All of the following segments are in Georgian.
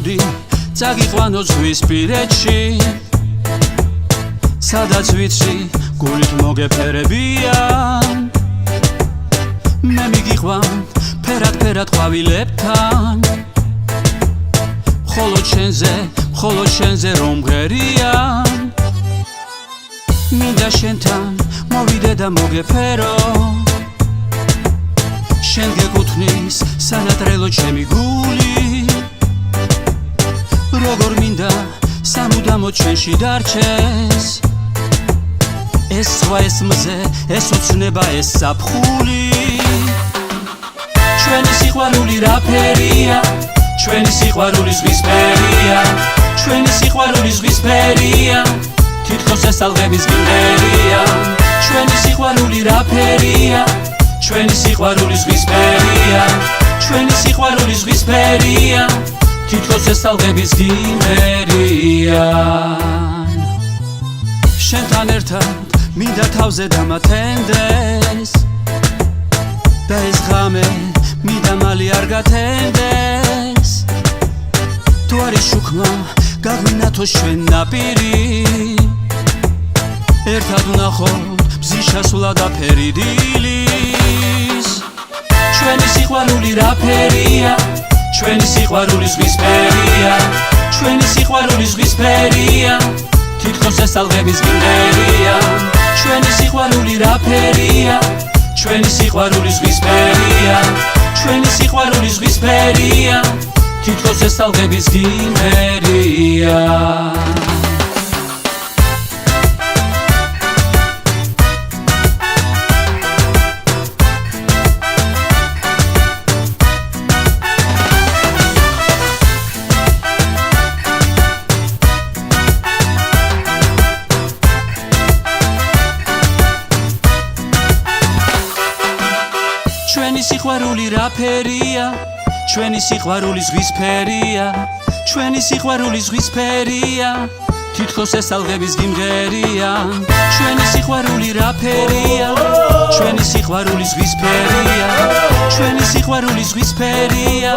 მოდი წაგიყვანო ზღვის პირეთში სადაც ვიცი გულით მოგეფერებიან მე მიგიყვან ფერად ყვავილებთან ხოლო შენზე რომ მღერიან მინდა შენთან მოვიდე და მოგეფერო შენ გეკუთვნის სანატრელო ჩემი გული როგორ მინდა სამუდამოდ შენში დარჩეს ეს სხვა ეს მზე ეს ოცნება ეს საფხული ჩვენი სიყვარული რაფერია ჩვენი სიყვარული ზღვისფერია ჩვენი სიყვარული ზღვისფერია თითქოს ეს ალღების გიმღერია ჩვენი სიყვარული რაფერია ჩვენი სიყვარული ზღვისფერია ჩვენი სიყვარული ზღვისფერია თითქოს ეს ალღების გიმღერია შენთან ერთად მინდა თავზე დამათენდეს და ეს ღამე მინდა მალე არ გათენდეს თუ არის შუქმა გაგვინათო ჩვენ ნაპირი ერთად ვნახოთ მზის შესვლა და ფერი დილის ჩვენი სიყვარული რაფერია ჩვენი სიყვარული ზღვისფერია ჩვენი სიყვარული ზღვისფერია თითქოს ეს ალღების გიმღერია ჩვენი სიყვარული რაფერია ჩვენი სიყვარული ზღვისფერია ჩვენი სიყვარული ზღვისფერია თითქოს ეს ალღების გიმღერია ჩვენი სიყვარული რაფერია ჩვენი სიყვარული ზღვისფერია ჩვენი სიყვარული ზღვისფერია თითქოს ეს ალღების გიმღერია ჩვენი სიყვარული რაფერია ჩვენი სიყვარული ზღვისფერია ჩვენი სიყვარული ზღვისფერია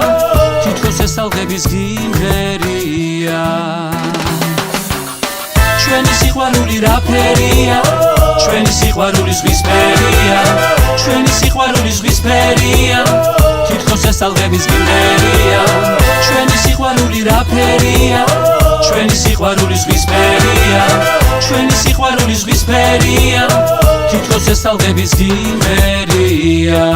თითქოს ეს ალღების გიმღერია ჩვენი სიყვარული რაფერია ჩვენი სიყვარული ზღვისფერია ჩვენი სიყვარული ზღვისფერია თითქოს ეს ალღების გიმღერია ჩვენი სიყვარული რაფერია ჩვენი სიყვარული ზღვისფერია ჩვენი სიყვარული ზღვისფერია თითქოს ეს ალღების გიმღერია